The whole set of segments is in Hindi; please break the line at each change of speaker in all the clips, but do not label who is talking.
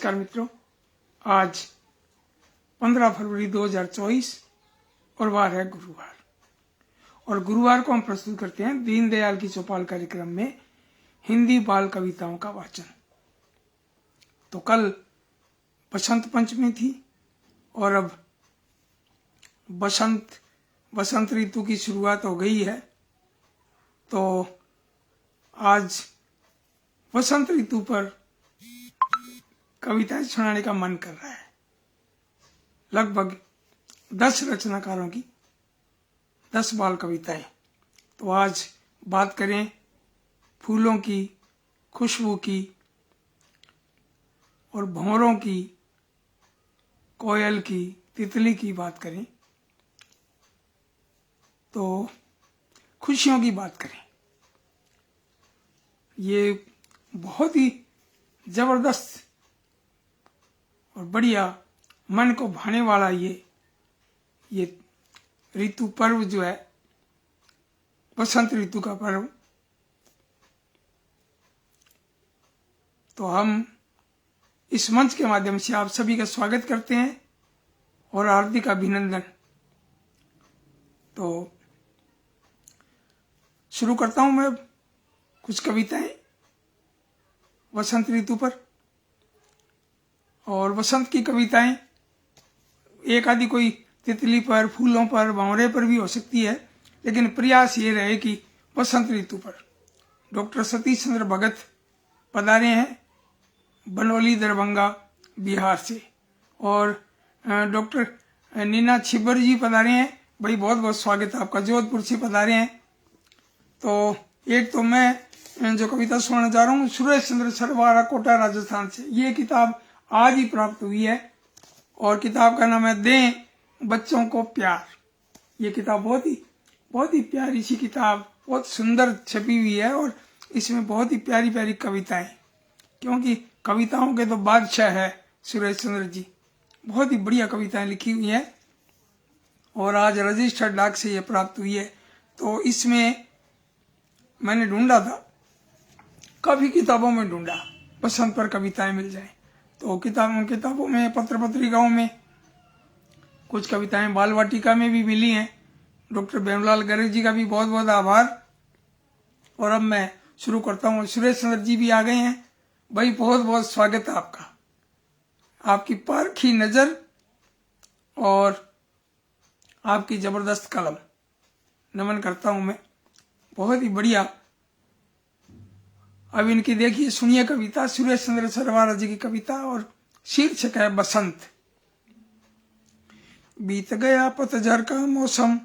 नमस्कार मित्रों, आज 15 फरवरी 2024 और वार है गुरुवार। और गुरुवार को हम प्रस्तुत करते हैं दीनदयाल की चौपाल कार्यक्रम में हिंदी बाल कविताओं का वाचन। तो कल बसंत पंचमी थी और अब बसंत ऋतु की शुरुआत हो गई है। तो आज बसंत ऋतु पर कविताएं सुनाने का मन कर रहा है। लगभग 10 रचनाकारों की 10 बाल कविताएं। तो आज बात करें फूलों की, खुशबू की और भंवरों की, कोयल की, तितली की बात करें तो खुशियों की बात करें। ये बहुत ही जबरदस्त और बढ़िया मन को भाने वाला ये ऋतु पर्व जो है, बसंत ऋतु का पर्व। तो हम इस मंच के माध्यम से आप सभी का स्वागत करते हैं और हार्दिक अभिनंदन। तो शुरू करता हूं मैं कुछ कविताएं बसंत ऋतु पर। और बसंत की कविताएं एक आदि कोई तितली पर, फूलों पर, भंवरे पर भी हो सकती है, लेकिन प्रयास ये रहे कि बसंत ऋतु पर। डॉक्टर सतीश चंद्र भगत पधारे हैं बनौली दरभंगा बिहार से, और डॉक्टर नीना छिब्बर जी पधारे हैं। भाई बहुत बहुत स्वागत है आपका, जोधपुर से पधारे हैं। तो एक तो मैं जो कविता सुनाना जा रहा हूँ सुरेश चंद्र सरवारा, कोटा राजस्थान से। ये किताब आज ही प्राप्त हुई है और किताब का नाम है दें बच्चों को प्यार। ये किताब बहुत ही प्यारी सी किताब, बहुत सुंदर छपी हुई है और इसमें बहुत ही प्यारी प्यारी कविताएं, क्योंकि कविताओं के तो बादशाह है सुरेश चंद्र जी। बहुत ही बढ़िया कविताएं लिखी हुई हैं और आज रजिस्टर्ड डाक से ये प्राप्त हुई है। तो इसमें मैंने ढूंढा था, काफी किताबों में ढूंढा बसंत पर कविताएं मिल जाए। तो किताबों में, पत्र पत्रिकाओं में कुछ कविताएं बाल वाटिका में भी मिली हैं। डॉक्टर बेमलाल गर्ग जी का भी बहुत बहुत आभार। और अब मैं शुरू करता हूँ। सुरेश चंद्र जी भी आ गए हैं। भाई बहुत बहुत स्वागत है आपका, आपकी पारखी नजर और आपकी जबरदस्त कलम, नमन करता हूं मैं। बहुत ही बढ़िया। अब इनकी देखिए, सुनिए कविता, सुरेश चंद्र सरवारा जी की कविता और शीर्षक है बसंत। बीत गया पतझड़ का मौसम,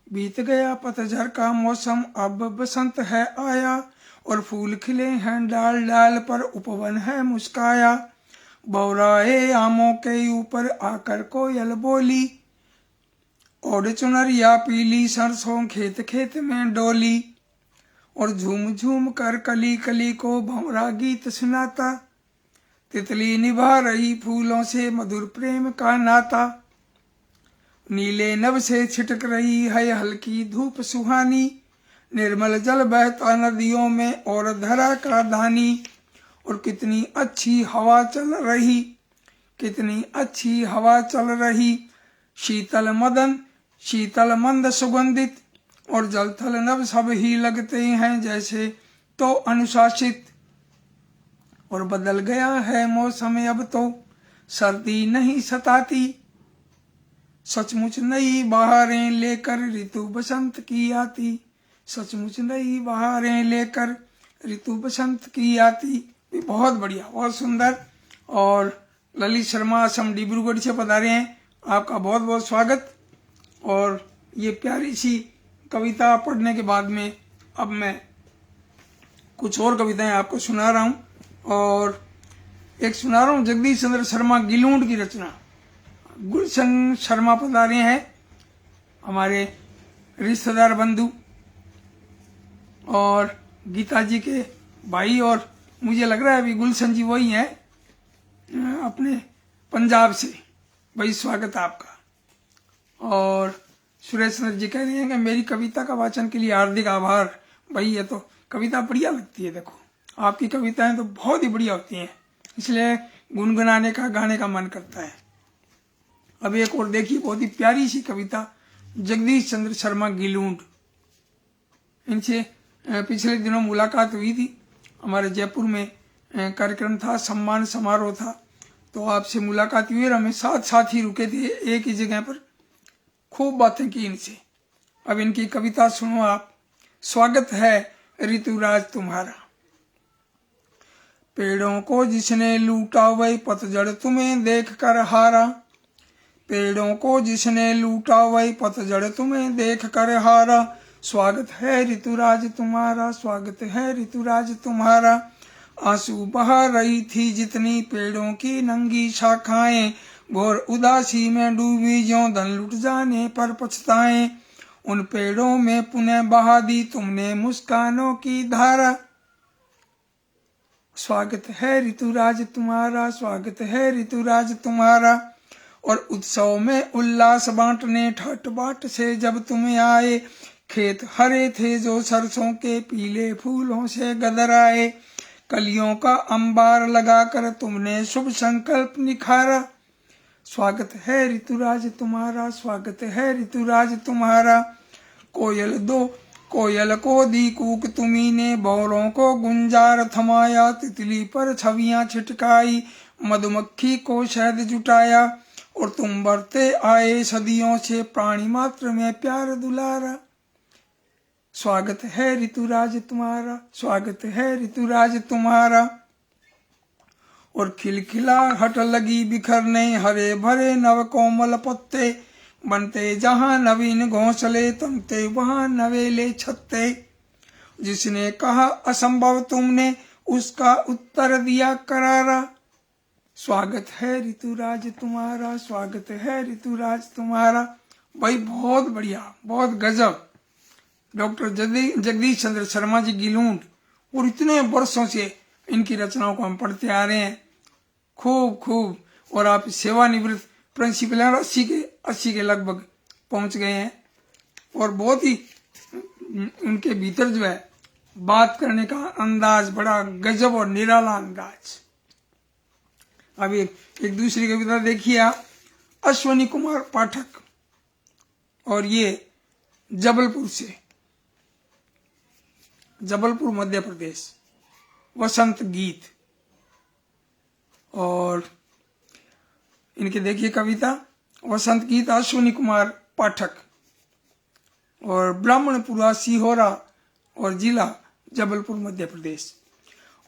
बीत गया पतझड़ का मौसम, अब बसंत है आया और फूल खिले हैं डाल डाल पर, उपवन है मुस्काया। बौराए आमों के ऊपर आकर कोयल बोली, और चुनरिया पीली सरसों खेत खेत में डोली। और झूम झूम कर कली कली को भंवरा गीत सुनाता, तितली निभा रही फूलों से मधुर प्रेम का नाता। नीले नभ से छिटक रही है हल्की धूप सुहानी, निर्मल जल बहता नदियों में और धरा का धानी। और कितनी अच्छी हवा चल रही, कितनी अच्छी हवा चल रही, शीतल मंद सुगंधित, और जल थल नभ सब ही लगते हैं जैसे तो अनुशासित। और बदल गया है मौसम अब तो सर्दी नहीं सताती, सचमुच नई बहारें लेकर ऋतु बसंत की आती, सचमुच नई बहारें लेकर ऋतु बसंत की आती। बहुत बढ़िया, बहुत सुंदर। और ललित शर्मा असम डिब्रूगढ़ से पधारे हैं, आपका बहुत बहुत स्वागत। और ये प्यारी सी कविता पढ़ने के बाद में अब मैं कुछ और कविताएं आपको सुना रहा हूं। और एक सुना रहा हूं जगदीश चंद्र शर्मा गिलूंड की रचना। गुलशन शर्मा पधारे हैं, हमारे रिश्तेदार बंधु और गीता जी के भाई। और मुझे लग रहा है अभी गुलशन जी वही हैं अपने पंजाब से। भाई स्वागत है आपका। और सुरेश चंद्र जी कह रहे हैं कि मेरी कविता का वाचन के लिए हार्दिक आभार। भाई ये तो कविता बढ़िया लगती है। देखो आपकी कविताएं तो बहुत ही बढ़िया होती हैं, इसलिए गुनगुनाने का, गाने का मन करता है। अब एक और देखिए, बहुत ही प्यारी सी कविता, जगदीश चंद्र शर्मा गिलूंड। इनसे पिछले दिनों मुलाकात हुई थी, हमारे जयपुर में कार्यक्रम था, सम्मान समारोह था, तो आपसे मुलाकात हुई और हमें साथ साथ ही रुके थे एक ही जगह पर, खूब बातें की इनसे। अब इनकी कविता सुनो आप। स्वागत है ऋतुराज तुम्हारा। पेड़ों को जिसने लूटा वही पतझड़ तुम्हें देख कर हारा। पेड़ों को जिसने लूटा वही पतझड़ तुम्हें देख कर हारा। स्वागत है ऋतुराज तुम्हारा, स्वागत है ऋतुराज तुम्हारा। आंसू बहा रही थी जितनी पेड़ों की नंगी शाखाएं, घोर उदासी में डूबी ज्यों धन लुट जाने पर पछताएं। उन पेड़ों में पुनः बहा दी तुमने मुस्कानों की धारा। स्वागत है ऋतुराज तुम्हारा, स्वागत है ऋतुराज तुम्हारा। और उत्सव में उल्लास बांटने ठाट बाट से जब तुम आए, खेत हरे थे जो सरसों के पीले फूलों से गदराए। कलियों का अंबार लगाकर तुमने शुभ संकल्प निखारा। स्वागत है ऋतुराज तुम्हारा, स्वागत है ऋतुराज तुम्हारा। कोयल को दी कूक तुम्ही ने, भौरों को गुंजार थमाया। तितली पर छवियां छिटकाई, मधुमक्खी को शहद जुटाया। और तुम बढ़ते आए सदियों से, प्राणी मात्र में प्यार दुलारा। स्वागत है ऋतुराज तुम्हारा, स्वागत है ऋतुराज तुम्हारा। और खिलखिलाहट लगी बिखरने, हरे भरे नव कोमल पत्ते, बनते जहां नवीन घोंसले, तमते वहां नवेले छत्ते। जिसने कहा असंभव तुमने, उसका उत्तर दिया करारा। स्वागत है ऋतुराज तुम्हारा, स्वागत है ऋतुराज तुम्हारा। भाई बहुत बढ़िया, बहुत गजब। डॉक्टर जगदीश चंद्र शर्मा जी गिलूंड, और इतने वर्षों से इनकी रचनाओं को हम पढ़ते आ रहे हैं, खूब। और आप सेवानिवृत्त प्रिंसिपल 80 के लगभग पहुंच गए हैं। और बहुत ही उनके भीतर जो है बात करने का अंदाज बड़ा गजब और निराला अंदाज। अब एक दूसरी कविता देखिए आप, अश्वनी कुमार पाठक, और ये जबलपुर से, जबलपुर मध्य प्रदेश, वसंत गीत। और इनके देखिए कविता, वसंत गीत, अश्वनी कुमार पाठक, और ब्राह्मणपुरा सिहोरा और जिला जबलपुर मध्य प्रदेश।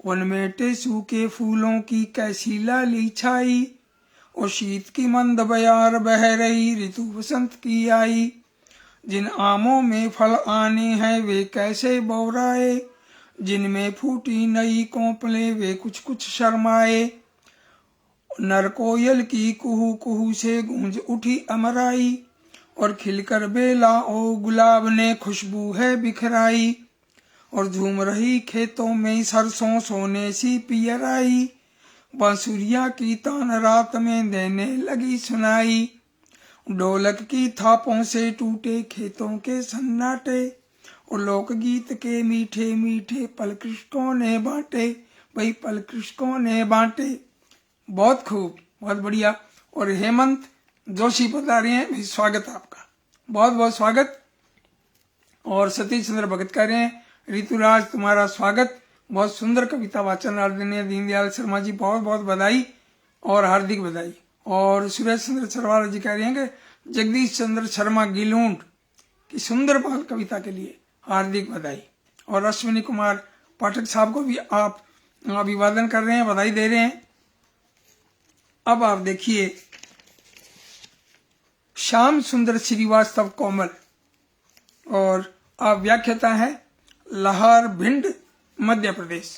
उनमें टेसू के फूलों की कैसी लाली छाई, और शीत की मंद बयार बह रही, ऋतु वसंत की आई। जिन आमों में फल आने हैं वे कैसे बौराए, जिनमें फूटी नई कोंपले वे कुछ शर्माए। नर कोयल की कुहू कुहू से गूंज उठी अमराई, और खिलकर बेला ओ गुलाब ने खुशबू है बिखराई। और झूम रही खेतों में सरसों सोने सी पियराई, बांसुरिया की तान रात में देने लगी सुनाई। ढोलक की थापों से टूटे खेतों के सन्नाटे, और लोकगीत के मीठे मीठे पल कृषकों ने बांटे, वही पल कृषकों ने बांटे। बहुत खूब, बहुत बढ़िया। और हेमंत जोशी बता रहे हैं, स्वागत आपका, बहुत बहुत स्वागत। और सतीश चंद्र भगत कह रहे हैं, ऋतुराज तुम्हारा स्वागत, बहुत सुंदर कविता वाचन आदरणीय दीनदयाल शर्मा जी, बहुत बहुत बधाई और हार्दिक बधाई। और सुरेश चंद्र सरवाल जी कह रहे हैं कि जगदीश चंद्र शर्मा गिलूंड की सुंदर बाल कविता के लिए हार्दिक बधाई। और अश्विनी कुमार पाठक साहब को भी आप अभिवादन कर रहे हैं, बधाई दे रहे हैं। अब आप देखिए, श्याम सुंदर श्रीवास्तव कोमल, और आप व्याख्याता है लाहौर भिंड मध्य प्रदेश।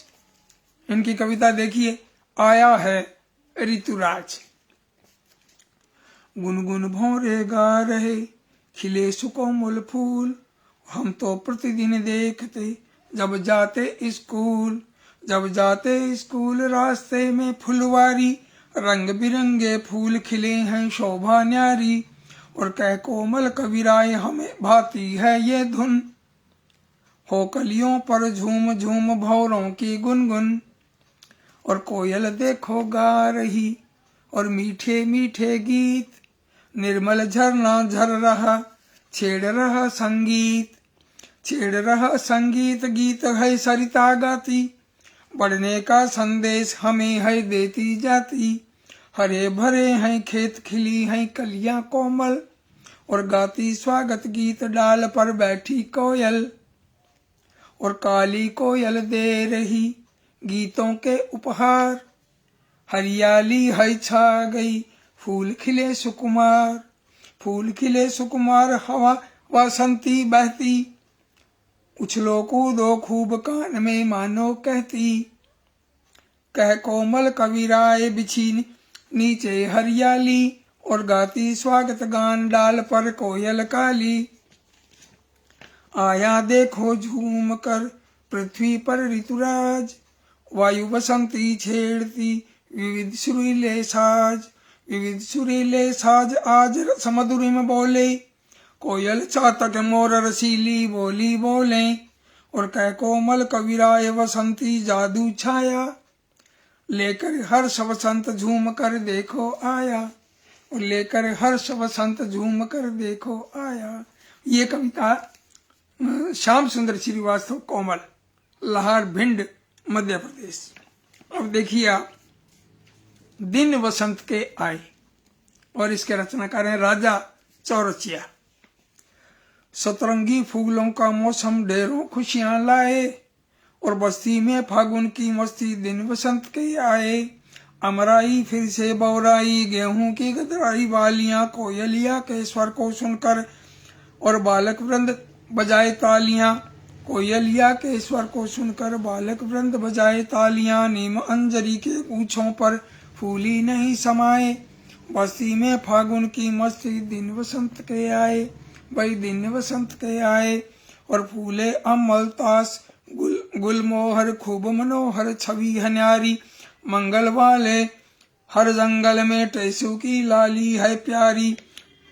इनकी कविता देखिए, आया है ऋतुराज। गुनगुन भौरे गा रहे खिले सुकोमल फूल, हम तो प्रतिदिन देखते जब जाते स्कूल। जब जाते स्कूल रास्ते में फुलवारी, रंग बिरंगे फूल खिले हैं शोभा न्यारी। और कह कोमल कविराय हमें भाती है ये धुन, हो कलियों पर झूम झूम भौरों की गुनगुन। और कोयल देखो गा रही, और मीठे मीठे गीत, निर्मल झरना झर रहा, छेड़ रहा संगीत, छेड़ रहा संगीत, गीत है सरिता गाती, बढ़ने का संदेश हमें है देती जाती, हरे भरे हैं खेत, खिली हैं कलियां कोमल, और गाती स्वागत गीत डाल पर बैठी कोयल, और काली कोयल दे रही गीतों के उपहार, हरियाली है छा गई, फूल खिले सुकुमार, फूल खिले सुकुमार, हवा वासंती बहती, उछलो कूदो खूब कान में मानो कहती, कह कोमल कविराए बिछी नीचे हरियाली, और गाती स्वागत गान डाल पर कोयल काली, आया देखो झूम कर पृथ्वी पर ऋतुराज, वायु बसंती छेड़ती विविध सुरीले साज, विविध सुरीले साज आज समधुरी में बोले, कोयल चातक मोर रसीली बोली बोले, और कह कोमल कविराय वसंती जादू छाया, लेकर हर्ष वसंत झूम कर देखो आया, और लेकर हर्ष वसंत झूम कर देखो आया। ये कविता श्याम सुंदर श्रीवास्तव, कोमल, लाहौर, भिंड, मध्य प्रदेश। अब देखिए आप, दिन वसंत के आए, और इसके रचनाकार हैं राजा चौरसिया। सतरंगी फूलों का मौसम ढेरों खुशियां लाए, और बस्ती में फागुन की मस्ती दिन वसंत के आए, अमराई फिर से बौराई, गेहूं की गदराई वालियां, कोयलिया के स्वर को सुनकर और बालक वृंद बजाए तालियां, कोयलिया के स्वर को सुनकर बालक वृंद बजाए तालियां, नीम अंजरी के पूछों पर फूली नहीं समाए, बस्ती में फागुन की मस्ती दिन वसंत के आए, भाई दिन वसंत के आए, और फूले अमल तास गुलमोहर खूब मनोहर छवि है न्यारी, मंगल वाले हर जंगल में टेसू की लाली है प्यारी,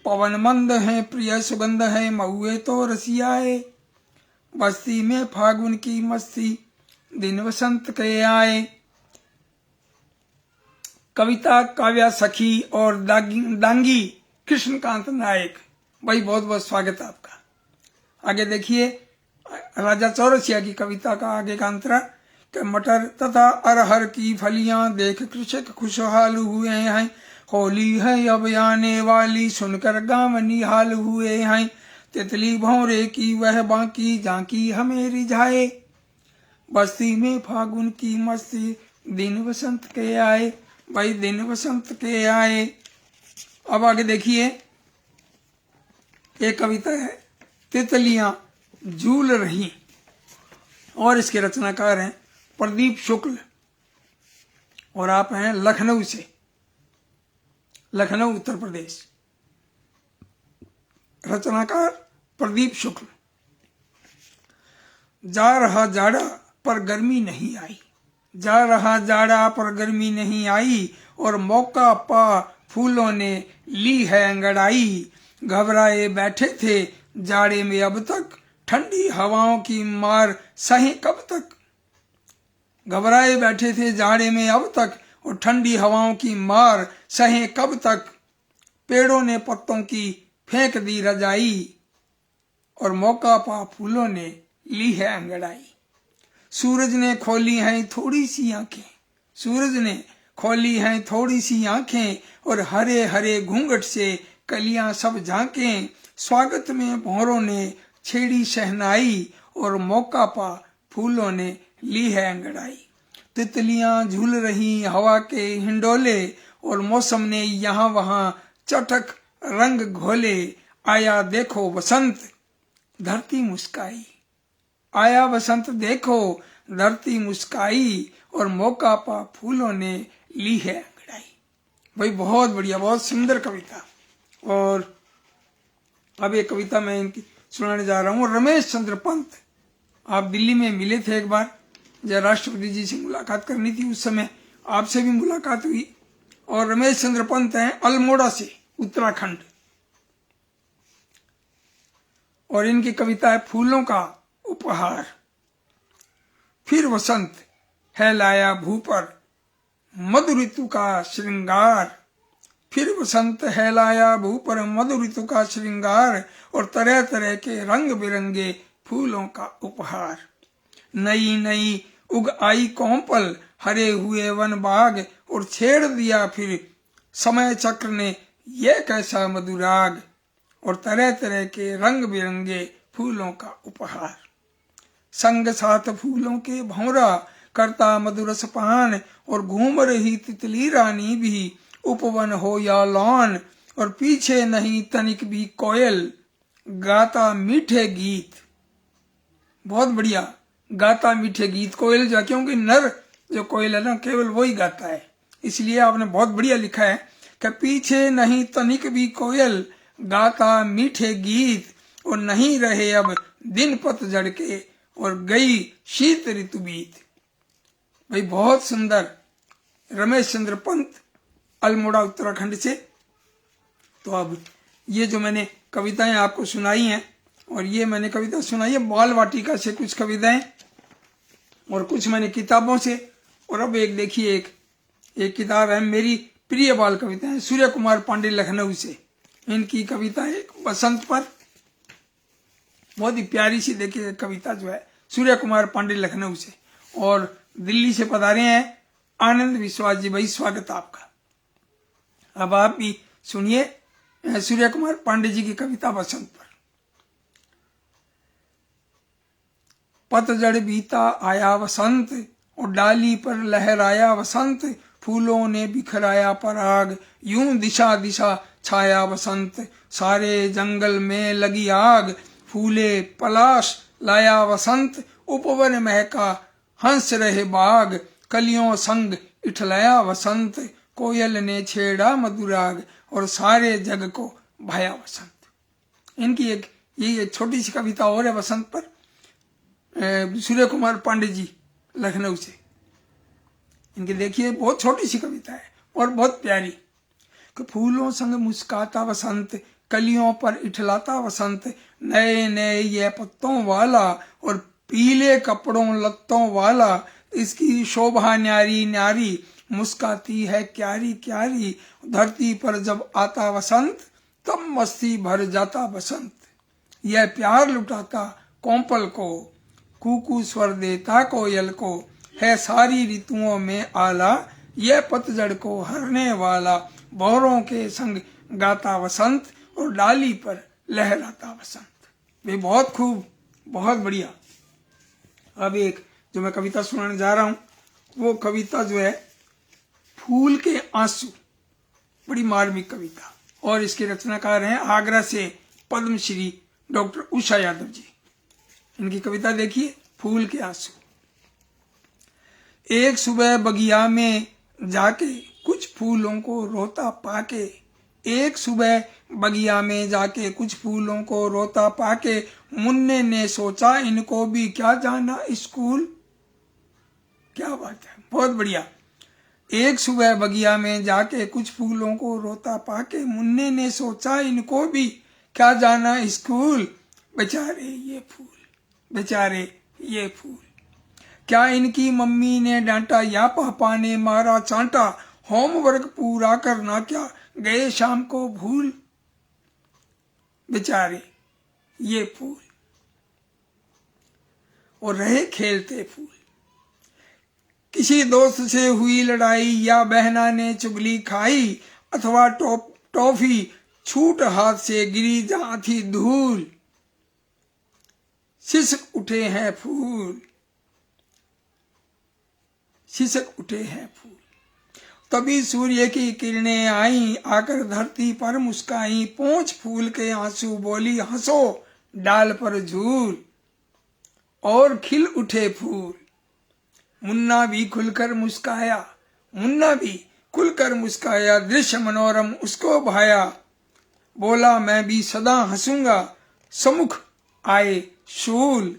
पवन मंद है प्रिय सुगंध है महुए तो रसियाए, बस्ती में फागुन की मस्ती दिन वसंत के आए। कविता काव्या सखी और दांगी कृष्णकांत नायक, भाई बहुत बहुत स्वागत है आपका। आगे देखिए राजा चौरसिया की कविता का आगे का अंतरा, कि मटर तथा अरहर की फलियां देख कृषक खुशहाल हुए हैं, होली है अब आने वाली सुनकर गांव निहाल हुए हैं, तितली भौरे की वह बाकी झांकी हमें रिझाए, बस्ती में फागुन की मस्ती दिन वसंत के आए, भाई दिन वसंत के आए। अब आगे देखिए एक कविता है तितलियां झूल रही, और इसके रचनाकार हैं प्रदीप शुक्ल, और आप हैं लखनऊ से, लखनऊ उत्तर प्रदेश। रचनाकार प्रदीप शुक्ल। जा रहा जाड़ा पर गर्मी नहीं आई, जा रहा जाड़ा पर गर्मी नहीं आई, और मौका पा फूलों ने ली है अंगड़ाई, घबराए बैठे थे जाड़े में अब तक, ठंडी हवाओं की मार सहे कब तक, घबराए बैठे थे जाड़े में अब तक, और ठंडी हवाओं की मार सहे कब तक, पेड़ों ने पत्तों की फेंक दी रजाई, और मौका पा फूलों ने ली है अंगड़ाई, सूरज ने खोली हैं थोड़ी सी आंखें, सूरज ने खोली हैं थोड़ी सी आंखें, और हरे हरे घूंघट से कलियां सब झांकें, स्वागत में भौरों ने छेड़ी शहनाई, और मौका पा फूलों ने ली है अंगड़ाई, तितलियां झूल रही हवा के हिंडोले, और मौसम ने यहाँ वहां चटक रंग घोले, आया देखो वसंत धरती मुस्काई, आया वसंत देखो धरती मुस्काई, और मौका पा फूलों ने ली है अंगड़ाई। भाई बहुत बढ़िया, बहुत सुंदर कविता। और अब एक कविता मैं इनकी सुनाने जा रहा हूँ। रमेश चंद्र पंत, आप दिल्ली में मिले थे एक बार, जब राष्ट्रपति जी से मुलाकात करनी थी, उस समय आपसे भी मुलाकात हुई। और रमेश चंद्र पंत हैं अल्मोड़ा से, उत्तराखंड, और इनकी कविता है फूलों का उपहार। फिर वसंत है लाया भू पर मधु ऋतु का श्रृंगार, फिर वसंत है लाया भू पर मधु ऋतु का श्रृंगार, और तरह तरह के रंग बिरंगे फूलों का उपहार। नई नई उग आई कोंपल, हरे हुए वन बाग, और छेड़ दिया फिर समय चक्र ने ये कैसा मधुराग, और तरह तरह के रंग बिरंगे फूलों का उपहार। संग साथ फूलों के भौरा, करता मधुरस पान, और घूम रही तितली रानी भी, उपवन हो या लॉन, और पीछे नहीं तनिक भी कोयल, गाता मीठे गीत। बहुत बढ़िया, गाता मीठे गीत। कोयल जो, क्योंकि नर जो कोयल है ना केवल वही गाता है, इसलिए आपने बहुत बढ़िया लिखा है कि पीछे नहीं तनिक भी कोयल, गाता मीठे गीत, और नहीं रहे अब दिन पतझड़ के, और गई शीत ऋतु बीत। भाई बहुत सुंदर। रमेश चंद्र पंत, अल्मोड़ा उत्तराखंड से। तो अब ये जो मैंने कविताएं आपको सुनाई हैं, और ये मैंने कविता सुनाई है बाल वाटिका से कुछ कविताएं, और कुछ मैंने किताबों से, और अब एक देखिए एक किताब है मेरी प्रिय बाल कविताएं, सूर्य कुमार पांडे लखनऊ से। इनकी कविता है बसंत पर, बहुत ही प्यारी सी देखिए कविता जो है, सूर्य कुमार पांडे लखनऊ से। और दिल्ली से पधारे हैं आनंद विश्वास जी, भाई स्वागत आपका। अब आप भी सुनिए सूर्य कुमार पांडे जी की कविता बसंत पर। पतझड़ बीता आया वसंत, और डाली पर लहराया वसंत, फूलों ने बिखराया पराग, यूं दिशा दिशा छाया वसंत, सारे जंगल में लगी आग, फूले पलाश लाया वसंत, उपवन महका हंस रहे बाग, कलियों संग इठलाया वसंत, कोयल ने छेड़ा मधुराग, और सारे जग को भाया वसंत। इनकी ये छोटी सी कविता और है वसंत पर, सूर्य कुमार पांडे जी लखनऊ से। इनकी देखिए बहुत छोटी सी कविता है और बहुत प्यारी। कि फूलों संग मुस्काता वसंत, कलियों पर इठलाता वसंत, नए नए ये पत्तों वाला, और पीले कपड़ों लत्तों वाला, इसकी शोभा न्यारी न्यारी, मुस्काती है क्यारी क्यारी, धरती पर जब आता वसंत, तब मस्ती भर जाता बसंत, यह प्यार लुटाता कोंपल को, कूकू स्वर देता कोयल को, है सारी ऋतुओं में आला, यह पतझड़ को हरने वाला, भौरों के संग गाता वसंत, और डाली पर लहराता वसंत। वे बहुत खूब, बहुत बढ़िया। अब एक जो मैं कविता सुनाने जा रहा हूं, वो कविता जो है फूल के आंसू, बड़ी मार्मिक कविता, और इसके रचनाकार हैं आगरा से पद्मश्री डॉक्टर उषा यादव जी। इनकी कविता देखिए, फूल के आंसू। एक सुबह बगिया में जाके कुछ फूलों को रोता पाके, एक सुबह बगिया में जाके कुछ फूलों को रोता पाके, मुन्ने ने सोचा इनको भी क्या जाना स्कूल। क्या बात है, बहुत बढ़िया। एक सुबह बगिया में जाके कुछ फूलों को रोता पाके, मुन्ने ने सोचा इनको भी क्या जाना स्कूल। बेचारे ये फूल, बेचारे ये फूल, क्या इनकी मम्मी ने डांटा या पापा ने मारा चांटा, होमवर्क पूरा करना क्या गए शाम को भूल। बेचारे ये फूल, और रहे खेलते फूल। किसी दोस्त से हुई लड़ाई या बहना ने चुगली खाई, अथवा टॉफी छूट हाथ से गिरी जहां थी धूल। सिसक उठे हैं फूल, सिसक उठे हैं फूल। तभी सूर्य की किरणें आई, आकर धरती पर मुस्काई, पोंछ फूल के आंसू बोली हंसो डाल पर झूल। और खिल उठे फूल, मुन्ना भी खुलकर मुस्काया, मुन्ना भी खुलकर मुस्काया, दृश्य मनोरम उसको भाया। बोला मैं भी सदा हंसूंगा, सम्मुख आए शूल।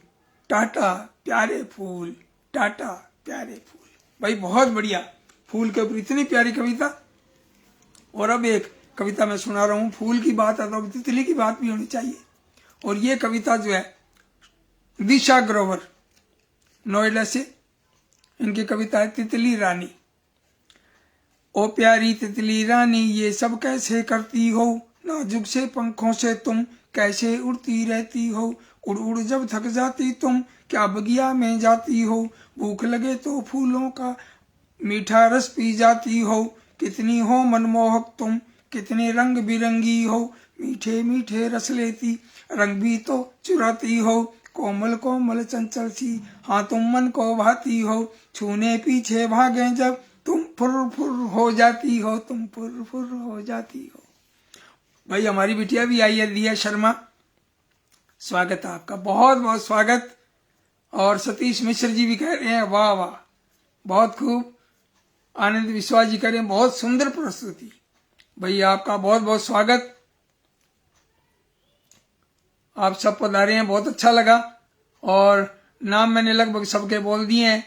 टाटा प्यारे फूल, टाटा प्यारे फूल। भाई बहुत बढ़िया, फूल के ऊपर इतनी प्यारी कविता। और अब एक कविता मैं सुना रहा हूं, फूल की बात है तो तितली की बात भी होनी चाहिए। और ये कविता जो है दिशा ग्रोवर नोएडा से, इनकी कविता है तितली रानी। ओ प्यारी तितली रानी ये सब कैसे करती हो, नाजुक से पंखों से तुम कैसे उड़ती रहती हो, उड़ उड़ जब थक जाती तुम क्या बगिया में जाती हो, भूख लगे तो फूलों का मीठा रस पी जाती हो, कितनी हो मनमोहक तुम कितने रंग बिरंगी हो, मीठे मीठे रस लेती रंग भी तो चुराती हो, कोमल कोमल चंचल सी हाँ तुम मन को भाती हो, छूने पीछे भागे जब तुम फुर फुर हो जाती हो, तुम फुर फुर हो जाती हो। भाई हमारी बिटिया भी आई है दिया शर्मा, स्वागत है आपका, बहुत बहुत स्वागत। और सतीश मिश्र जी भी कह रहे हैं वाह वाह बहुत खूब। आनंद विश्वास जी कह रहे हैं बहुत सुंदर प्रस्तुति। भैया आपका बहुत बहुत स्वागत, आप सब पधारे हैं, बहुत अच्छा लगा। और नाम मैंने लगभग सबके बोल दिए हैं,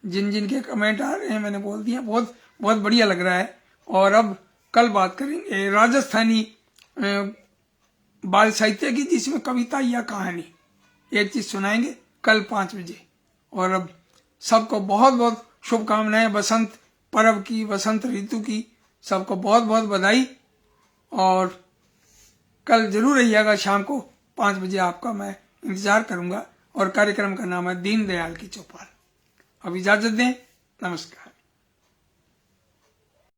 जिन जिन के कमेंट आ रहे हैं मैंने बोल दिए, बहुत बहुत बढ़िया लग रहा है। और अब कल बात करेंगे राजस्थानी बाल साहित्य की, जिसमें कविता या कहानी एक चीज सुनाएंगे कल 5 बजे। और अब सबको बहुत बहुत शुभकामनाएं बसंत पर्व की, बसंत ऋतु की, सबको बहुत बहुत बधाई। और कल जरूर रहिएगा शाम को 5 बजे, आपका मैं इंतजार करूंगा। और कार्यक्रम का नाम है दीनदयाल की चौपाल। अब इजाजत दें, नमस्कार।